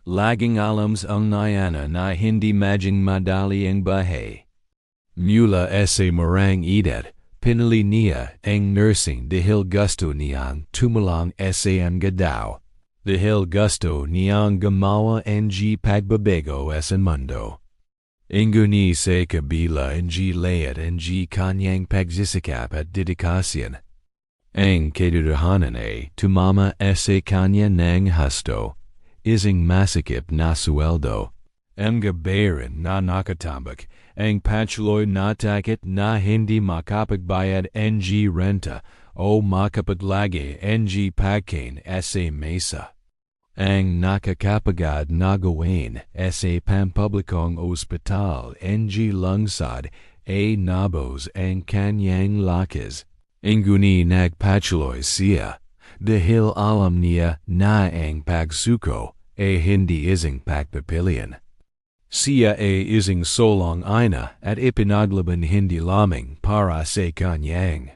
laging alams ang nayana na hindi maging madali ang buhay. Mula sa marang edad, pinili niya ang nursing dahil gusto niyang tumulong sa mga tao. Dahil gusto niyang gumawa ng pagbabago sa mundo. Inguni sa kabila ng layat ng kanyang pagsisikap at dedikasyon. Ang katotohanan ay tumama sa kanya ng husto, isang masikip na sweldo. Mga bayaran na nakatambak, ang patuloy na takot na hindi makapagbayad ng renta o makapaglagi ng pagkain sa mesa. Ang nakakapagad na gawin sa pampublikong ospital ng lungsod ay nabos ang kanyang lakas. Inguni nagpatuloy siya dahil alam niya na ang pagsuko ay hindi isang pagpipilian. Siya ay isang solong ina at ipinaglaban hindi lamang para sa kanyang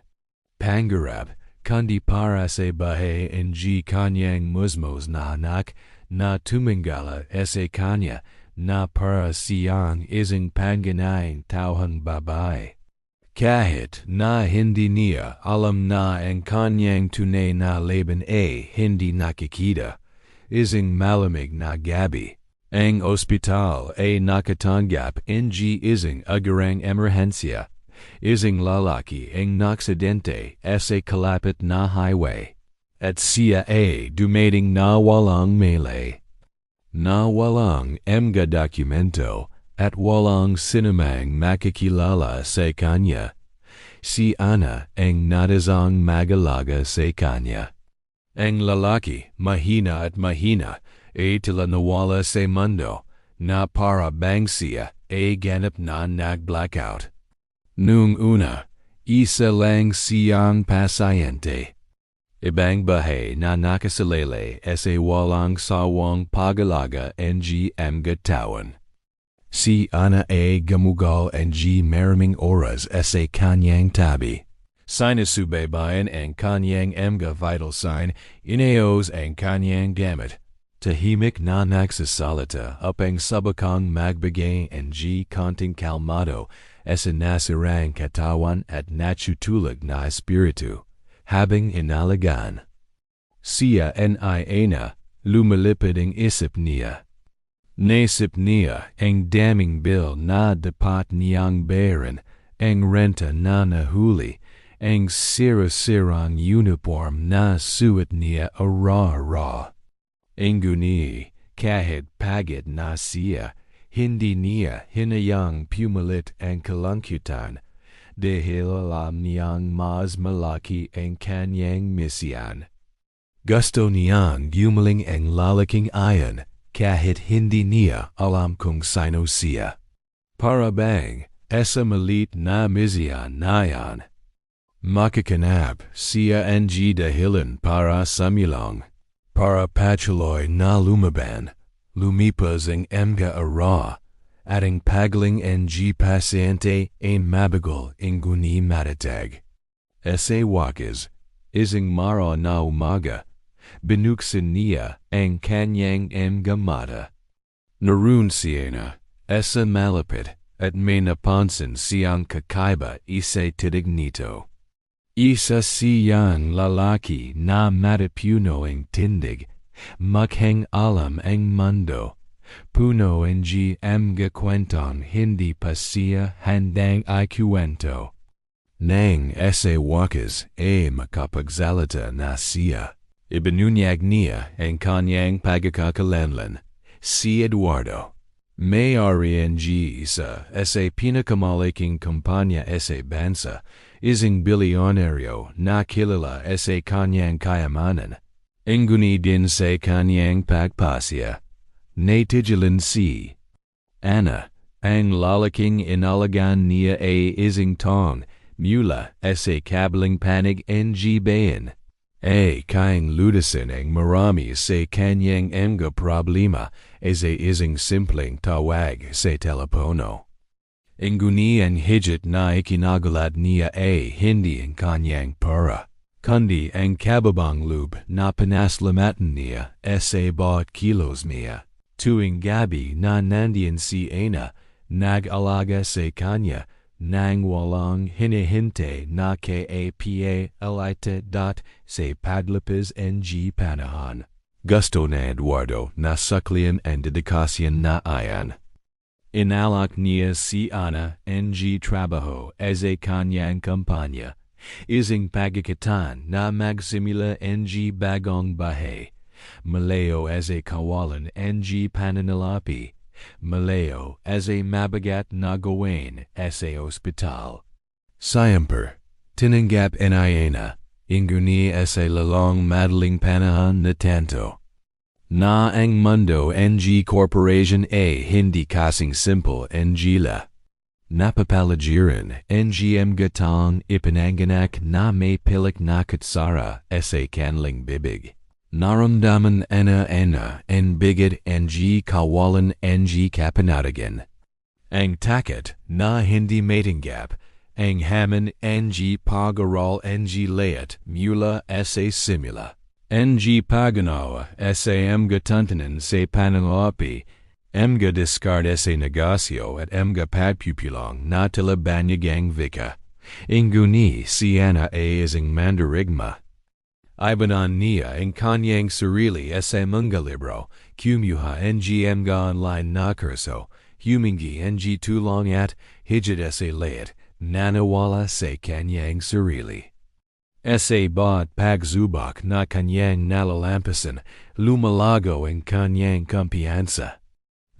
pangarap, kundi para sa buhay ng kanyang musmos na anak na tumingala sa kanya na para siyang isang pangunahing tauhang babae. Kahit na hindi niya alam na ang kanyang tunay na laban ay hindi nakikita, isang malamig na gabi. Ang ospital ay nakatanggap ng isang agarang emerhensya. Isang lalaki ang naksidente sa kalapit na highway. At siya ay dumating na walang malay. Na walang mga dokumento at walang sinumang makikilala sa kanya. Si Ana ang nadisang mag-alaga sa kanya. Ang lalaki, mahina at mahina, ay tila nawala sa mundo na para bang siya ay ganap na nag-blackout. Nung una, isa lang siyang pasyente. Ibang buhay na nakasalele sa walang sawang pag-alaga ng mga taon. Si Ana ay gamugal ng maraming oras sa kanyang tabi. Sinusubaybayan ang kanyang mga vital sign, inaayos ang kanyang gamit. Tahimik na nagsasalita upang subukang magbigay ng konting kalmado sa nasirang katawan at natutulog na espiritu, habang inalagaan. Siya ay na lumalipad ang isip niya. Naisip niya ang daming bill na dapat niyang bayaran, ang renta na nahuli, ang sira-sirang uniform na suot niya ara-ara. Inguni, kahit pagod na siya, hindi niya hinayang pumalit ang kalungkutan dahil alam niyang mas malaki ang kanyang misyon. Gusto niyang gumaling ang lalaking ayon kahit hindi niya alam kung sino siya. Para bang sa malit na misyon na yan. Makakanap siya ang dahilan para sumilong. Para patuloy na lumaban, lumipas ang mga ara, at ang pagaling ng pasyente ay mabagal inguni matatag. Sa wakas, isang mara na umaga, binuksan niya ang kanyang mga mata. Naroon siya na sa malapit at may napansin siyang kakaiba sa titig nito. Isa siyang lalaki na matapuno ang tindig, maghang alam ang mundo, puno ang mga kwentong hindi pa siya handang ikwento. Nang sa wakas ay makapagsalita na siya, ibinunyag niya ang kanyang pagkakakilanlan, si Eduardo. May-ari ng isa sa pinakamalaking kumpanya sa bansa, isang bilyonaryo na kilala sa kanyang kayamanan. Inguni din sa kanyang pagpasya. Natigilan si Ana, ang lalaking inalagaan niya ay isang tong mula sa kabilang panig ng bayan. Ay kayang ludasin ang marami sa kanyang mga problema sa isang simpleng tawag sa telepono. Inguni ang higit na ikinagulat niya ay hindi ang kanyang pera, kundi ang kabutihang-loob na pinaslamatan niya sa bawat kilos niya. Tuwing gabi na nandiyan si Ana, nag-alaga sa kanya, nang walang hinihinte na kapalite sa padlipis ng panahon. Gusto na Eduardo na suklian ang dedikasyon na iyan. Inalak niya si Ana ng trabaho as a kanyang kampanya. Isang pagkakitan na magsimula ng bagong buhay. Malayo as a kawalan ng pananalapi. Malayo as a mabigat na gawin as a ospital. Siyempre, tinanggap ni Ana, inguni as a lalong madaling panahon na tanto. Na ang mundo ng corporation ay hindi kasing simple ng la. Napapaligiran ng gatang ipinanganak na may pilik na katsara as a kanling bibig. Naramdaman ana en bigid ng kawalan ng kapanatagan. Ang takot na hindi matinggap, ang haman ng pag-aral ng layat mula sa simula. Ng paganawa sa tuntunan sa pananalapi, mga discard sa negosyo at mga pagpupulang na talabanyagang vika. Inguni si Ana ay isang mandarigma. Ibanan niya ang kanyang sarili sa mga libro, kumuha ng mga online na kurso, humingi ng tulong at higit sa layat, nanawala sa kanyang sarili. Sa bawat pagsubok na kanyang nalalampasan, lumalago ang kanyang kumpiyansa.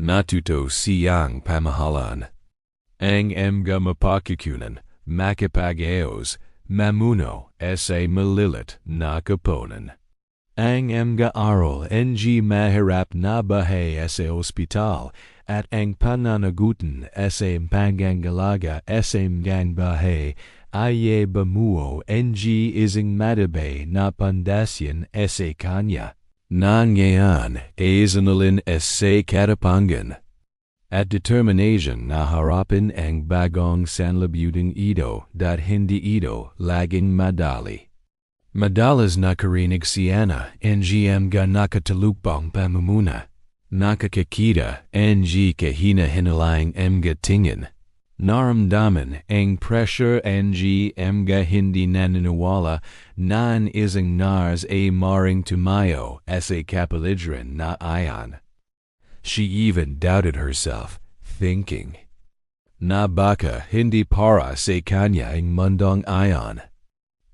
Natuto siyang pamahalaan. Ang mga mapagkukunan, makipag-ayos, mamuno sa malilit na koponan. Ang mga aral ng mahirap na buhay sa ospital at ang pananagutan sa pangangalaga sa mga buhay ay bamuo ng isang matabay na pandasyan sa kanya. Na ngayon ay isinalin sa katapangan at determination na harapin ang bagong sanlibutan ito dat hindi ito laging madali. Madalas nakarinig si Ana ng mga nakatalukbang pamumuna. Nakakakita ng kahina-hinalang mga tingin. Naramdaman ang pressure ng mga hindi naniniwala na ang isang nars ay maring tumayo sa kapaligiran na iyan. She even doubted herself, thinking, na baka hindi para sa kanya ang mundong iyon.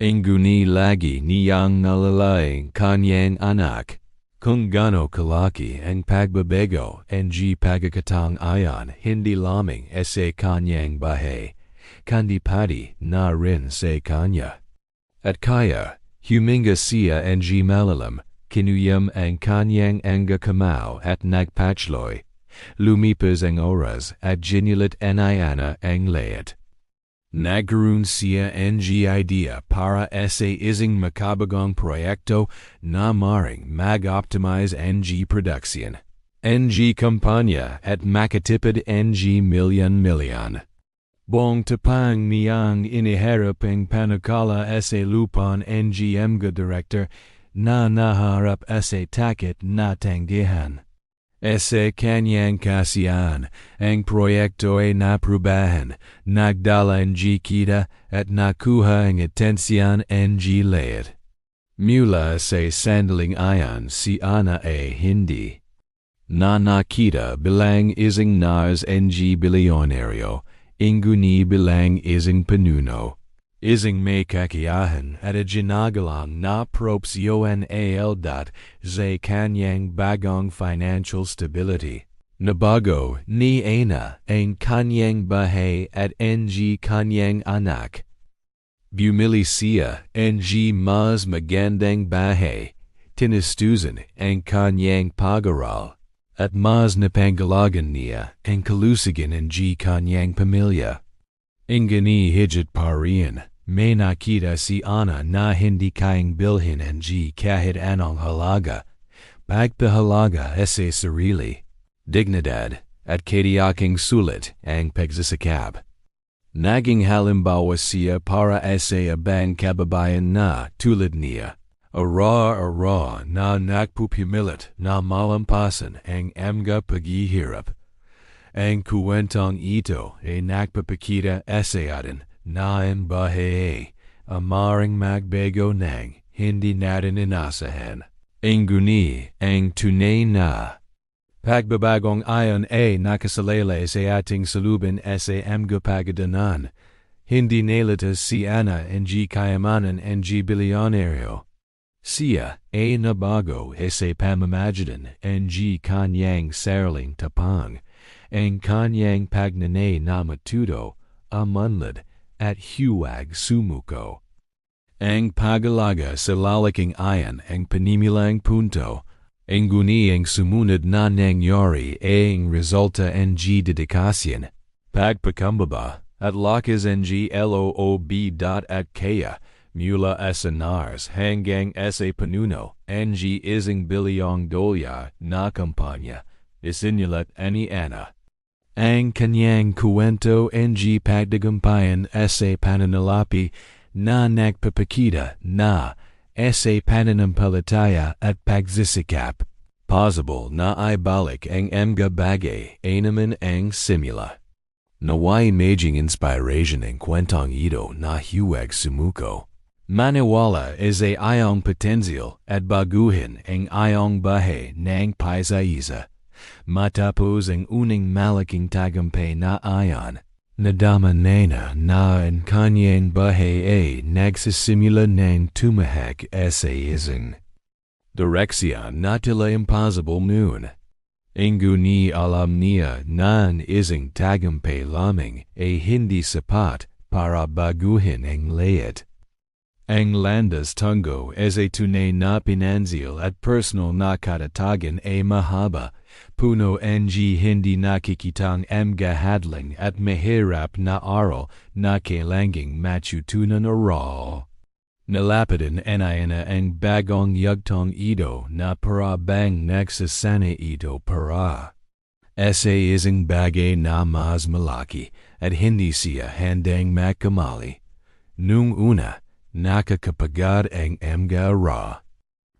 Inguni lagi niyang nalalaing kanyang anak. Kung gaano kalaki ang pagbabago ng pagkakataong iyon hindi lamang sa kanyang buhay, kundi pati na rin sa kanya. At kaya, huminga siya ng malalim, kinuyam ang kanyang mga kamao at nagpatuloy. Lumipas ang oras at ginulat ni Ana ang layat. Nagkaroon siya ng idea para sa isang makabagong proyekto na maring mag-optimize ng production, ng kampanya at makatipid ng milyon-milyon. Buong tapang niyang iniharap ang panukala sa lupan ng mga director na naharap sa takot na tanggihan. Sa kanyang kasiyahan, ang proyekto ay naprubahan, nagdala ng kita at nakuha ang atensyon ng layat. Mula sa sandaling iyon si Ana ay hindi na nakita bilang isang nars ng bilyonaryo, inguni bilang isang panuno. Isang may kakayahan at ginagalang na propsyon sa kanyang bagong financial stability. Nabago ni Ana ang kanyang buhay at ng kanyang anak. Bumili siya ng mas magandang bahay, tinastusan ang kanyang pag-aral, at mas napangalagan niya ang kalusugan ng kanyang pamilya. Ingani higit pa riyan. May nakita si Ana na hindi kayang bilhin ng kahit anong halaga, pagpahalaga sa sarili, dignidad at katiyaking sulit ang pagsasakab. Naging halimbawa siya para sa ibang kababayan na tulad niya, Ara na nagpupumilit na malampasan ang mga paghihirap. Ang kwentong ito ay nagpapakita sa atin na ang buhay ay maaaring magbago ng hindi natin inaasahan. Ang guni ang tunay na pagbabagong ayon ay nakasalalay sa ating salubin sa mga pagdaanan. Hindi nilitas si Ana ng kayamanan ng bilyonaryo. Siya ay nabago sa pamamagitan ng kanyang sariling tapang, ang kanyang pagnanay na matuto, amunlad, at huwag sumuko. Ang pag-alaga sa lalaking ayan ang panimilang punto, ang guni ang sumunod na nangyari ay ang resulta ng dedikasyon, pagpakumbaba, at lakas ng loob at kaya, mula sa nars hanggang sa panuno, ang isang bilyong dolya na kampanya, isinulat ni Ana. Ang kanyang kwento ang pagtagumpayan sa pananalapi na nagpapakita na sa pananampalataya at pagsisikap. Possible na ay balik ang mga bagay ay naman ang simula. Naway maging inspiration ang kwentong ito na huwag sumuko. Maniwala is iyong potensyal at baguhin ang iyong buhay ng paisa-isa. Matapos ang unang malaking tagumpay na ayon, nadama na ang kanyang buhay ay nagsisimula ng tumahak sa isang direksyon na tila impossible noon. Ang guni alam niya na ang isang tagumpay lamang ay hindi sapat para baguhin ang lahat. Ang landas tungo as tunay na pinansyal at personal na katatagan ay mahaba, puno ng hindi nakikitang mga hadlang at mahirap na aral na kailangang matutunan oral. Nalapitan Ana ang bagong yugtong ito na para bang nagsasana ito para sa isang bagay na mas malaki at hindi siya handang makamali. Nung una, nakakapagad ang mga ra.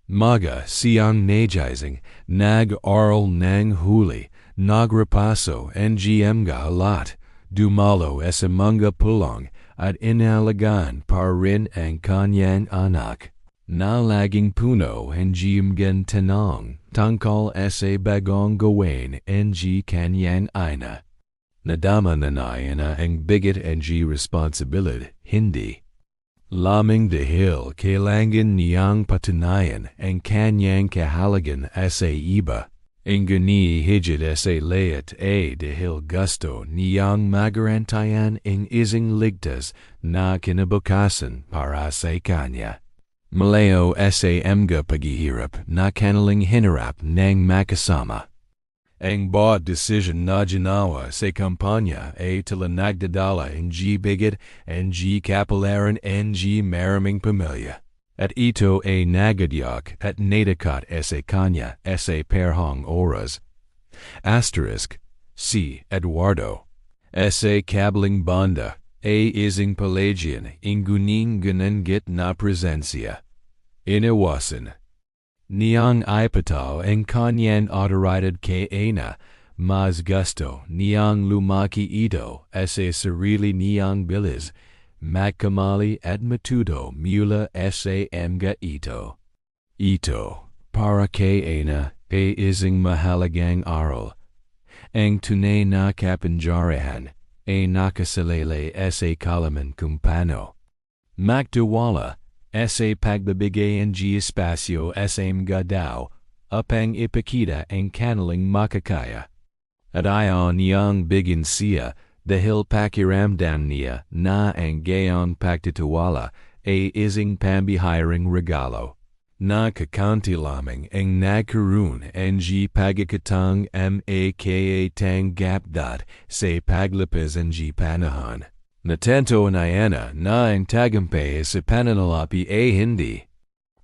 Maga siyang najising, nag-aral ng huli, nagrepaso ng mga lot, dumalo sa mga pulong, at inalagaan pa rin ang kanyang anak. Na laging puno ng mga tanong, tungkol sa bagong gawin ng kanyang ina. Nadama na niya ang bigat ng responsibilidad, hindi lamang dahil kailangan niyang patunayan ang kanyang kahalagan sa iba. Ang gani higit sa lahat ay dahil gusto niyang magarantayan ang isang ligtas na kinabukasan para sa kanya. Malayo sa mga paghihirap na kanilang hinarap ng makasama. Ang bawat decision na ginawa sa kampanya ay tila nagdadala ng bigat ang kapalaran ng maraming pamilya. At ito ay nagadyak at nadakat sa kanya sa perhang oras. Asterisk, si Eduardo. Sa kabaling banda ay isang Pelagian inguning gananggit na presensya. Iniwasan niyang ipataw ang kanyang autoridad kay Ana, mas gusto niyang lumaki ito sa sarili niyang bilis, magkamali at matuto mula sa mga ito. Ito, para kay Ana, ay isang mahalagang aral. Ang tunay na kapangyarihan ay nakasalalay sa kalaman kung paano magtiwala sa pagbibigay ng espasyo sa mga tao upang ipakita ang kanilang makakaya. At ayon niyang bigyan siya dahil pakiramdam niya na ang gayon pagtitiwala ay isang pambihirang regalo. Nakakanti lamang ang nagkaroon ng pagkakatang makatang gapdat sa paglipas ng panahon. Natento na Ana na ang tagumpay sa pananalapi ay hindi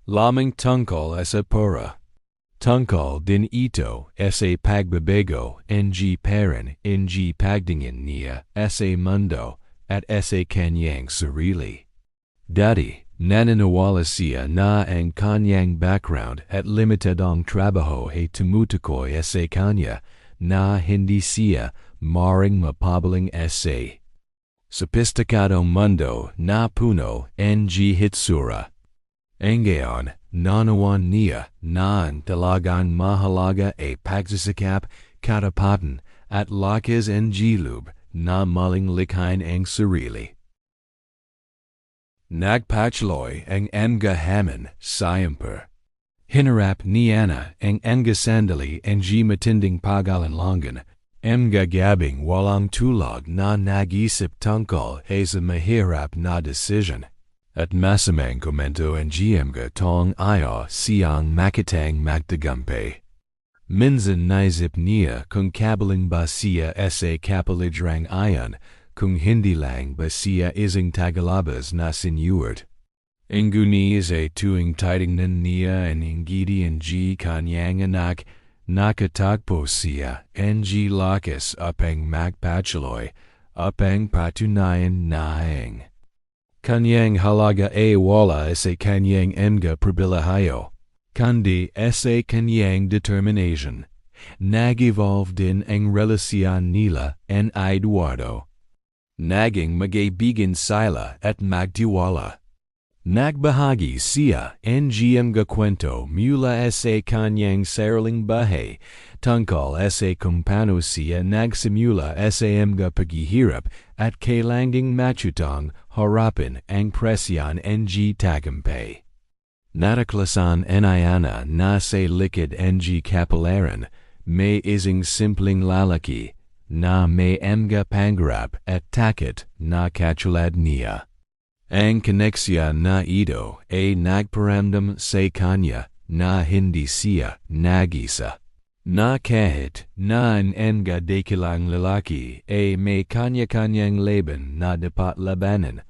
lamang tungkol sa pura. Tungkol din ito sa pagbabago ng parang ng pagtingin niya sa mundo at sa kanyang sarili. Dati, Naniniwala siya na ang kanyang background at limited ang trabaho ay tumutukoy sa kanya na hindi siya maring mapabaling sa sophisticadong mundo na puno ng hitsura. Ngayon, nanawan niya na ang talagang mahalaga ay pagsisikap, katapatan at lakas ng loob na maling likhain ang sarili. Nagpatuloy ang hamon siyempre. Hinarap niya ang sandali ang matinding pag-alinlangan, gabing walang tulog na nag-isip tungkol sa mahirap na decision. At masamang komento ang tong ayaw siyang makitang magtagumpay. Minsan naisip niya kung kabaling ba siya sa kapalidrang ayan, kung hindi lang ba siya isang tagalabas na sinuward. Ngunit sa tuwing titingnan niya ang ingiti ng kanyang anak, nakatagpo siya ang lakas upang magpatuloy, upang patunayan na ang kanyang halaga ay wala sa kanyang pribilehiyo, kundi sa kanyang determination. Nag-evolve din ang relasyon nila ang Eduardo. Naging magkaibigan sila at magtiwala. Nagbahagi siya ng kwento mula sa kanyang sariling buhay tungkol sa kung paano siya nagsimula sa paghihirap at kailangang matutong harapin ang presyon ng tagumpay. Nataklasan niya na sa likod ng kapalaran may isang simpleng lalaki na may pangarap at takot na katulad niya. Ang koneksyon na ito ay nagparamdam sa kanya na hindi siya nag-isa. Na kahit na ang dakilang lalaki ay may kanya-kanyang laban na dapat labanan,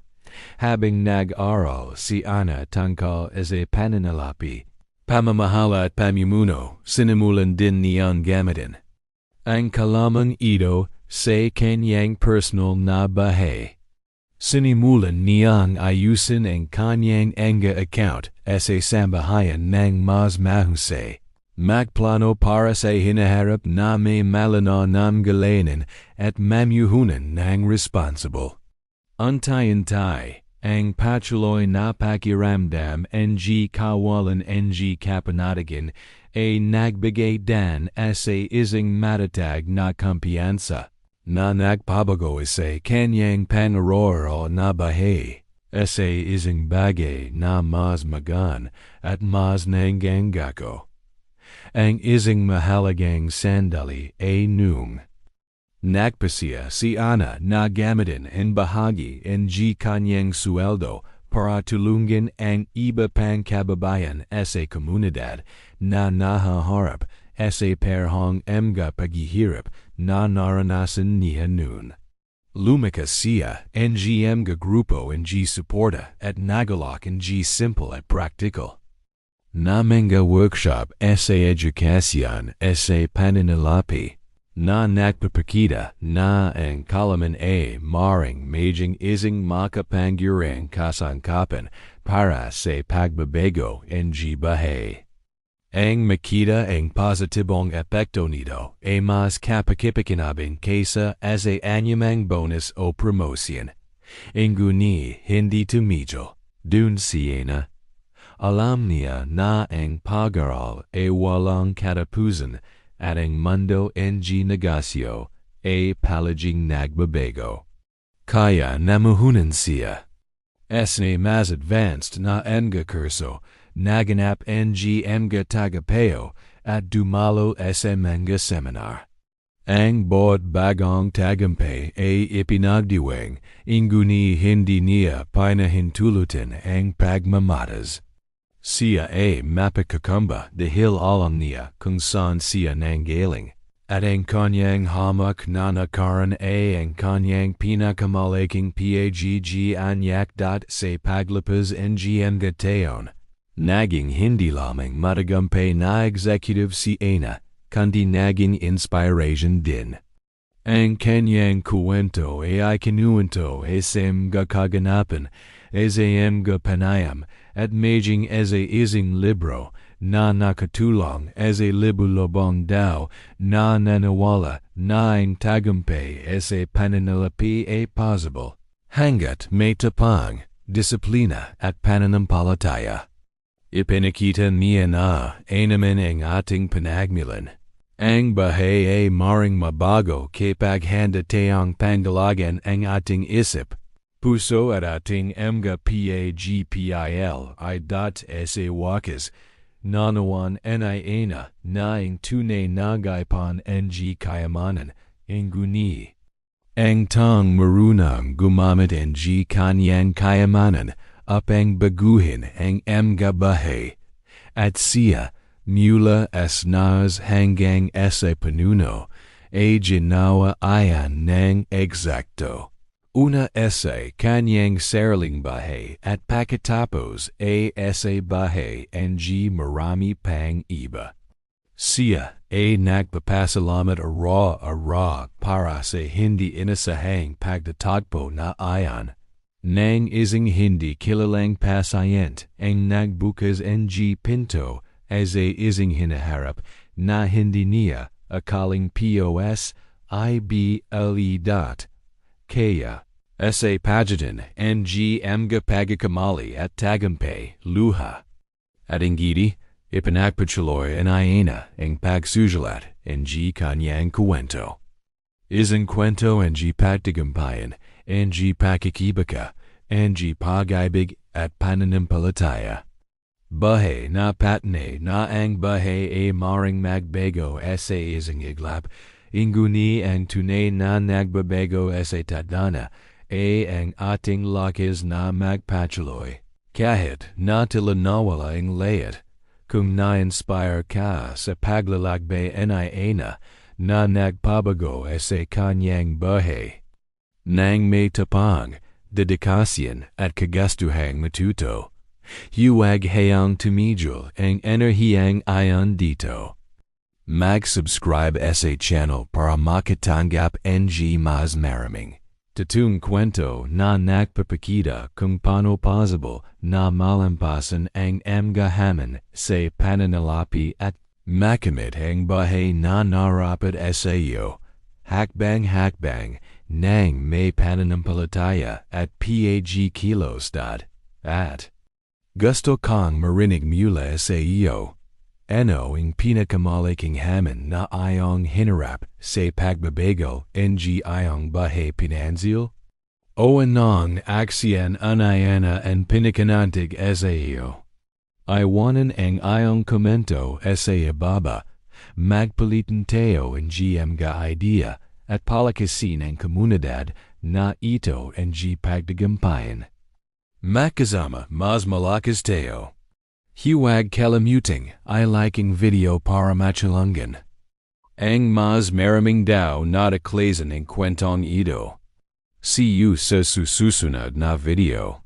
habang nag-aral si Ana tungkol sa pananalapi, pamamahala at pamumuno, sinimulan din niyang gamitin ang kalamang ito sa kanyang personal na buhay. Sinimulan niyang ayusin ang kanyang account sa sambahayan ng mas mahusay. Magplano para sa hinaharap na may malinaw ng galanin at mamuyuhunan ng responsible. Antay-antay, ang patuloy na pakiramdam ng kawalan ng kapanatagan ay nagbigay dan sa isang matatag na kumpiyansa na nagpabago sa kanyang panaroro na buhay, sa isang bagay na mas magaan at mas nanggangako. Ang isang mahalagang sandali ay nung nagpasya si Ana na gamitin ang bahagi ng kanyang sweldo para tulungan ang iba pang kababayan sa komunidad na nahaharap sa parehong paghihirap na naranasan niya noon. Lumikas siya ng grupo ng suporta at nagalak ng simple at practical na mga workshop sa edukasyon sa pananalapi na nagpapakita na ang kalaman ay maring maging isang makapangyarihang kasangkapan para sa pagbabago ng buhay. Ang makita ang positibong epekto nito ay mas kapakipakinabang kaysa sa anyamang bonus o promotion. Ngunit hindi tumigil dun siya na alam niya na ang pag-aral ay walang katapusan at ang mundo ng negosyo ay palaging nagbabago. Kaya namuhunan siya sa mas advanced na kurso, naganap ng tagapayo at dumalo sa mga seminar. Ang bawat bagong tagumpay ay ipinagdiwang, ngunit hindi niya pinahintulutan ang pagmamatas. Siya ay mapagkakumba dahil alam niya kung saan siya nanggaling, at ang kanyang hamak na nakaran ay ang kanyang pinakamalaking pagganyak sa paglapas ng taon. Naging hindi lamang matagumpay na executive si Ana, kundi naging inspiration din. Ang kanyang kwento ay kinuwento sa mga kaganapan mga panayam, at maging isang libro, na nakatulong libulobong daw, na nanawala, na ang tagumpay pananalapi possible. Hanggat may tapang, disiplina at pananampalataya. Ipinakita niya na naman ang ating panagmulan. Ang buhay maring mabago kapag handa tayong pangalagaan ang ating isip, puso at ating mga pagpil sa wakas, nanawan na ang tunay na gaypan ng kayamanan, ang guni. Ang tang marunang gumamit ng kanyang kayamanan upang baguhin ang mga buhay, at siya mula nas hanggang sa panuno ginawa ayan ng eksakto. Una kanyang sariling buhay at pagkatapos sa buhay ng marami pang iba. Siya nagpapasalamat ara para sa hindi inasahang pagtatagpo na ayan. Nang isang hindi kilalang pasyente ang nagbukas ng pinto isang hinaharap na hindi niya akaling POS kaya sa pagitan ng mga pagkakamali at tagumpay luha. At ingidi, ipinagpatuloy na ang pagsusulat ng kanyang kwento. Isang kwento ng pagtagumpayan, ng pagkikibaka, ng pag-ibig at pananampalataya. Buhay na patnay na ang buhay maring magbago sa isang iglap, inguni ang tunay na nagbabago sa tadhana ang ating lakas na magpatuloy. Kahit na tila nawala ang layat, kung na-inspire ka sa paglalakbay na nagpabago sa kanyang buhay. Nang may tapang, dedikasyon at kagastuhang matuto, huwag hayang tumigil ang enerhiyang ayon dito. Mag-subscribe sa channel para makatanggap ng mas maraming tatong kwento na nagpapakita kung paano possible na malampasan ang mga hamon sa pananalapi at makamit ang buhay na narapat sa iyo. Hakbang-hakbang nang may pananampalataya at pagkikilos at gusto kang marinig mula sa iyo. Ano ang pinakamalaking hamon na iyong hinarap sa pagbabago ng iyong buhay pinansyal? O anong aksyon ang pinakanantig sa iyo? Iwanan ang iyong komento sa ibaba. Magpalitan tayo ng mga idea at palakasin ang komunidad na ito ang pagtagumpayan. Makasama mas malakas tayo. Huwag kalimuting liking video para matulungan ang mas maraming daw nataklasan ng kwentong ito. See you sa susunod na video.